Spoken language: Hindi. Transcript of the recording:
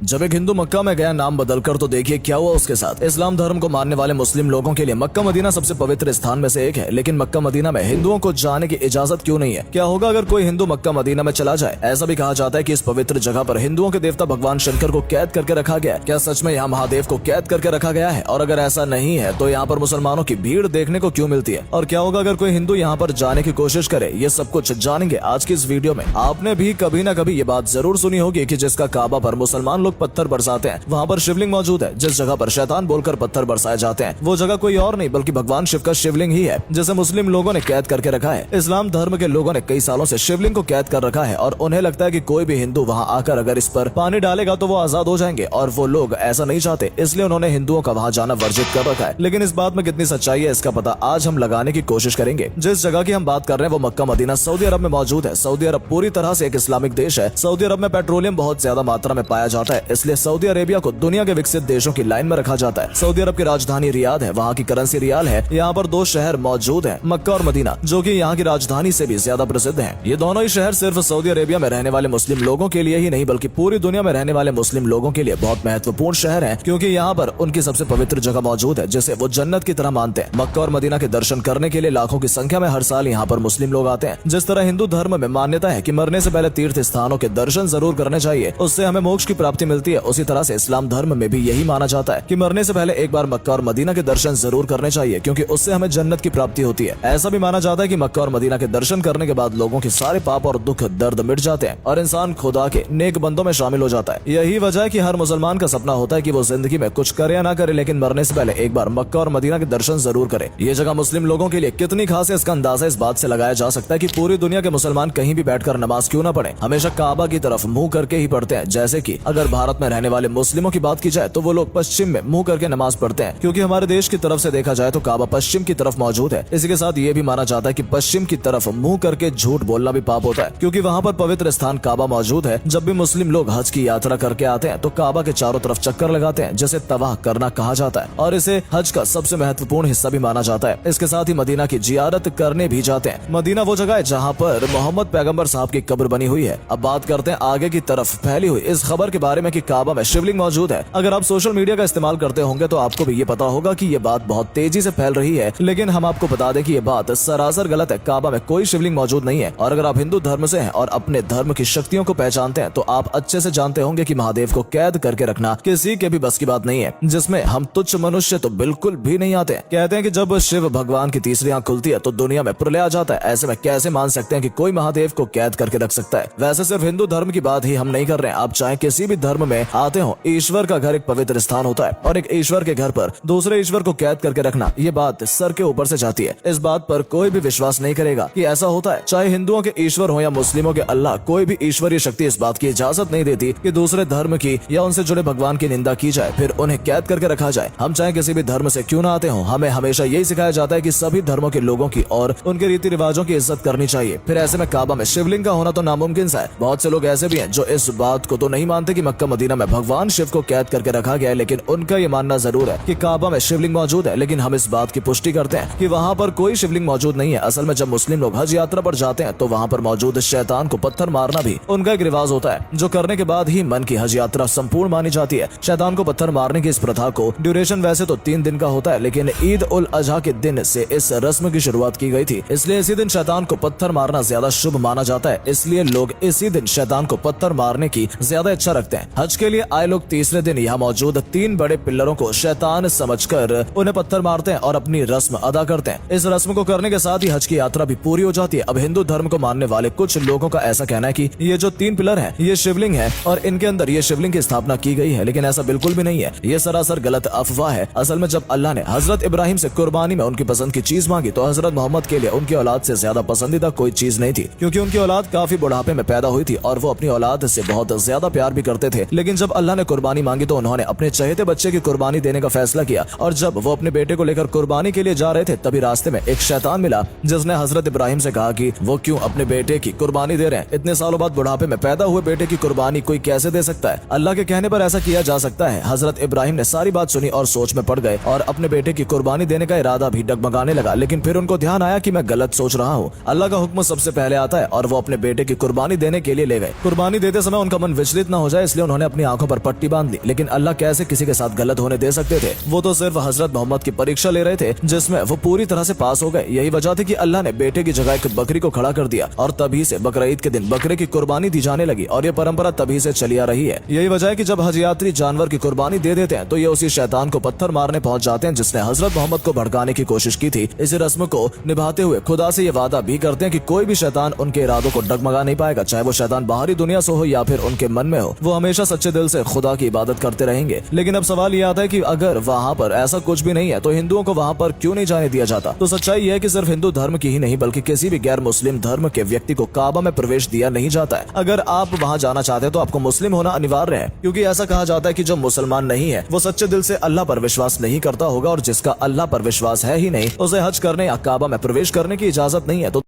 जब एक हिंदू मक्का में गया नाम बदलकर, तो देखिए क्या हुआ उसके साथ। इस्लाम धर्म को मानने वाले मुस्लिम लोगों के लिए मक्का मदीना सबसे पवित्र स्थान में से एक है, लेकिन मक्का मदीना में हिंदुओं को जाने की इजाजत क्यों नहीं है? क्या होगा अगर कोई हिंदू मक्का मदीना में चला जाए? ऐसा भी कहा जाता है कि इस पवित्र जगह पर हिंदुओं के देवता भगवान शंकर को कैद करके रखा गया है। क्या सच में यहाँ महादेव को कैद करके रखा गया है? और अगर ऐसा नहीं है तो यहाँ पर मुसलमानों की भीड़ देखने को क्यों मिलती है? और क्या होगा अगर कोई हिंदू यहाँ पर जाने की कोशिश करे? ये सब कुछ जानेंगे आज की इस वीडियो में। आपने भी कभी न कभी ये बात जरूर सुनी होगी कि जिसका काबा पर मुसलमान लोग पत्थर बरसाते हैं, वहाँ पर शिवलिंग मौजूद है। जिस जगह पर शैतान बोलकर पत्थर बरसाए जाते हैं, वो जगह कोई और नहीं बल्कि भगवान शिव का शिवलिंग ही है, जिसे मुस्लिम लोगों ने कैद करके रखा है। इस्लाम धर्म के लोगों ने कई सालों से शिवलिंग को कैद कर रखा है और उन्हें लगता है कि कोई भी हिंदू वहाँ आकर अगर इस पर पानी डालेगा तो वो आजाद हो जाएंगे, और वो लोग ऐसा नहीं चाहते, इसलिए उन्होंने हिंदुओं का वहाँ जाना वर्जित कर रखा है। लेकिन इस बात में कितनी सच्चाई है, इसका पता आज हम लगाने की कोशिश करेंगे। जिस जगह की हम बात कर रहे हैं वो मक्का मदीना सऊदी अरब में मौजूद है। सऊदी अरब पूरी तरह से एक इस्लामिक देश है। सऊदी अरब में पेट्रोलियम बहुत ज्यादा मात्रा में पाया जाता है, इसलिए सऊदी अरेबिया को दुनिया के विकसित देशों की लाइन में रखा जाता है। सऊदी अरब की राजधानी रियाद है, वहाँ की करेंसी रियाल है। यहाँ पर दो शहर मौजूद हैं, मक्का और मदीना, जो कि यहाँ की राजधानी से भी ज्यादा प्रसिद्ध हैं। ये दोनों ही शहर सिर्फ सऊदी अरेबिया में रहने वाले मुस्लिम लोगों के लिए ही नहीं बल्कि पूरी दुनिया में रहने वाले मुस्लिम लोगों के लिए बहुत महत्वपूर्ण शहर हैं, क्योंकि यहाँ पर उनकी सबसे पवित्र जगह मौजूद है जिसे वो जन्नत की तरह मानते हैं। मक्का और मदीना के दर्शन करने के लिए लाखों की संख्या में हर साल यहाँ पर मुस्लिम लोग आते हैं। जिस तरह हिंदू धर्म में मान्यता है कि मरने से पहले तीर्थ स्थानों के दर्शन जरूर करने चाहिए, उससे हमें मोक्ष की प्राप्ति मिलती है, उसी तरह से इस्लाम धर्म में भी यही माना जाता है कि मरने से पहले एक बार मक्का और मदीना के दर्शन जरूर करने चाहिए, क्योंकि उससे हमें जन्नत की प्राप्ति होती है। ऐसा भी माना जाता है कि मक्का और मदीना के दर्शन करने के बाद लोगों के सारे पाप और दुख दर्द मिट जाते हैं और इंसान खुदा के नेक बंदों में शामिल हो जाता है। यही वजह है कि हर मुसलमान का सपना होता है कि वो जिंदगी में कुछ करे या ना करे, लेकिन मरने से पहले एक बार मक्का और मदीना के दर्शन जरूर करे। ये जगह मुस्लिम लोगों के लिए कितनी खास है, इसका अंदाजा इस बात से लगाया जा सकता है कि पूरी दुनिया के मुसलमान कहीं भी बैठकर नमाज क्यों ना पढ़े, हमेशा काबा की तरफ मुंह करके ही पढ़ते हैं। जैसे कि अगर भारत में रहने वाले मुस्लिमों की बात की जाए तो वो लोग पश्चिम में मुंह करके नमाज पढ़ते हैं, क्योंकि हमारे देश की तरफ से देखा जाए तो काबा पश्चिम की तरफ मौजूद है। इसी के साथ ये भी माना जाता है कि पश्चिम की तरफ मुंह करके झूठ बोलना भी पाप होता है, क्योंकि वहाँ पर पवित्र स्थान काबा मौजूद है। जब भी मुस्लिम लोग हज की यात्रा करके आते हैं तो काबा के चारों तरफ चक्कर लगाते हैं, जिसे तवाह करना कहा जाता है, और इसे हज का सबसे महत्वपूर्ण हिस्सा भी माना जाता है। इसके साथ ही मदीना की जियारत करने भी जाते हैं। मदीना वो जगह है जहाँ पर मोहम्मद पैगंबर साहब की कब्र बनी हुई है। अब बात करते हैं आगे की तरफ फैली हुई इस खबर के बारे में कि काबा में शिवलिंग मौजूद है। अगर आप सोशल मीडिया का इस्तेमाल करते होंगे तो आपको भी ये पता होगा कि ये बात बहुत तेजी से फैल रही है, लेकिन हम आपको बता दें कि ये बात सरासर गलत है। काबा में कोई शिवलिंग मौजूद नहीं है, और अगर आप हिंदू धर्म से हैं और अपने धर्म की शक्तियों को पहचानते हैं तो आप अच्छे से जानते होंगे कि महादेव को कैद करके रखना किसी के भी बस की बात नहीं है, जिसमें हम तुच्छ मनुष्य तो बिल्कुल भी नहीं आते। कहते हैं कि जब शिव भगवान की तीसरी आंख खुलती है तो दुनिया में प्रलय आ जाता है। ऐसे में कैसे मान सकते हैं कि कोई महादेव को कैद करके रख सकता है? वैसे सिर्फ हिंदू धर्म की बात ही हम नहीं कर रहे हैं, आप चाहे किसी भी धर्म में आते हो, ईश्वर का घर एक पवित्र स्थान होता है, और एक ईश्वर के घर पर दूसरे ईश्वर को कैद करके रखना, ये बात सर के ऊपर से जाती है। इस बात पर कोई भी विश्वास नहीं करेगा कि ऐसा होता है। चाहे हिंदुओं के ईश्वर हो या मुस्लिमों के अल्लाह, कोई भी ईश्वरीय शक्ति इस बात की इजाजत नहीं देती कि दूसरे धर्म की या उनसे जुड़े भगवान की निंदा की जाए, फिर उन्हें कैद करके रखा जाए। हम चाहे किसी भी धर्म से क्यों ना आते हो, हमें हमेशा यही सिखाया जाता है कि सभी धर्मों के लोगों की और उनके रीति रिवाजों की इज्जत करनी चाहिए। फिर ऐसे में काबा में शिवलिंग का होना तो नामुमकिन सा है। बहुत से लोग ऐसे भी हैं जो इस बात को तो नहीं मानते कि मक्का मदीना में भगवान शिव को कैद करके रखा गया है, लेकिन उनका ये मानना जरूर है कि काबा में शिवलिंग मौजूद है। लेकिन हम इस बात की पुष्टि करते हैं कि वहाँ पर कोई शिवलिंग मौजूद नहीं है। असल में जब मुस्लिम लोग हज यात्रा पर जाते हैं तो वहाँ पर मौजूद शैतान को पत्थर मारना भी उनका एक रिवाज होता है, जो करने के बाद ही मन की हज यात्रा संपूर्ण मानी जाती है। शैतान को पत्थर मारने की इस प्रथा को ड्यूरेशन वैसे तो 3 दिन का होता है, लेकिन ईद उल अजहा के दिन से इस रस्म की शुरुआत की गई थी, इसलिए इसी दिन शैतान को पत्थर मारना ज्यादा शुभ माना जाता है। इसलिए लोग इसी दिन शैतान को पत्थर मारने की ज्यादा इच्छा रखते हैं। हज के लिए आए लोग तीसरे दिन यहाँ मौजूद 3 बड़े पिल्लरों को शैतान समझकर उन्हें पत्थर मारते हैं और अपनी रस्म अदा करते हैं। इस रस्म को करने के साथ ही हज की यात्रा भी पूरी हो जाती है। अब हिंदू धर्म को मानने वाले कुछ लोगों का ऐसा कहना है कि ये जो 3 पिलर हैं ये शिवलिंग है और इनके अंदर ये शिवलिंग की स्थापना की गई है, लेकिन ऐसा बिल्कुल भी नहीं है। ये सरासर गलत अफवाह है। असल में जब अल्लाह ने हजरत इब्राहिम से कुर्बानी में उनकी पसंद की चीज मांगी तो हजरत मोहम्मद के लिए उनकी औलाद से ज्यादा पसंदीदा कोई चीज नहीं थी, क्योंकि उनकी औलाद काफी बुढ़ापे में पैदा हुई थी और वो अपनी औलाद से बहुत ज्यादा प्यार भी करते थे। लेकिन जब अल्लाह ने कुर्बानी मांगी तो उन्होंने अपने चहेते बच्चे की कुर्बानी देने का फैसला किया, और जब वो अपने बेटे को लेकर कुर्बानी के लिए जा रहे थे तभी रास्ते में एक शैतान मिला, जिसने हजरत इब्राहिम से कहा कि वो क्यों अपने बेटे की कुर्बानी दे रहे हैं। इतने सालों बाद बुढ़ापे में पैदा हुए बेटे की कुर्बानी कोई कैसे दे सकता है? अल्लाह के कहने पर ऐसा किया जा सकता है। हजरत इब्राहिम ने सारी बात सुनी और सोच में पड़ गए और अपने बेटे की कुर्बानी देने का इरादा भी डगमगाने लगा, लेकिन फिर उनको ध्यान आया कि मैं गलत सोच रहा हूँ। अल्लाह का हुक्म सबसे पहले आता है और वो अपने बेटे की कुर्बानी देने के लिए ले गए। कुर्बानी देते समय उनका मन विचलित न हो जाए इसलिए उन्होंने उन्होंने अपनी आंखों पर पट्टी बांध ली। लेकिन अल्लाह कैसे किसी के साथ गलत होने दे सकते थे? वो तो सिर्फ हजरत मोहम्मद की परीक्षा ले रहे थे, जिसमें वो पूरी तरह से पास हो गए। यही वजह थी कि अल्लाह ने बेटे की जगह एक बकरी को खड़ा कर दिया और तभी से बकरा ईद के दिन बकरे की कुर्बानी दी जाने लगी और ये परंपरा तभी से चली आ रही है। यही वजह है कि जब हज यात्री जानवर की कुर्बानी दे देते हैं तो ये उसी शैतान को पत्थर मारने पहुंच जाते हैं जिसने हजरत मोहम्मद को भड़काने की कोशिश की थी। इस रस्म को निभाते हुए खुदा से ये वादा भी करते हैं कि कोई भी शैतान उनके इरादों को डगमगा नहीं पाएगा, चाहे वो शैतान बाहरी दुनिया से हो या फिर उनके मन में हो। वो हमेशा सच्चे दिल से खुदा की इबादत करते रहेंगे। लेकिन अब सवाल ये आता है कि अगर वहाँ पर ऐसा कुछ भी नहीं है तो हिंदुओं को वहाँ पर क्यों नहीं जाने दिया जाता? तो सच्चाई यह है कि सिर्फ हिंदू धर्म की ही नहीं बल्कि किसी भी गैर मुस्लिम धर्म के व्यक्ति को काबा में प्रवेश दिया नहीं जाता है। अगर आप वहाँ जाना चाहते हैं तो आपको मुस्लिम होना अनिवार्य है, क्योंकि ऐसा कहा जाता है कि जो मुसलमान नहीं है वो सच्चे दिल से अल्लाह पर विश्वास नहीं करता होगा और जिसका अल्लाह पर विश्वास है ही नहीं उसे हज करने या काबा में प्रवेश करने की इजाजत नहीं है। तो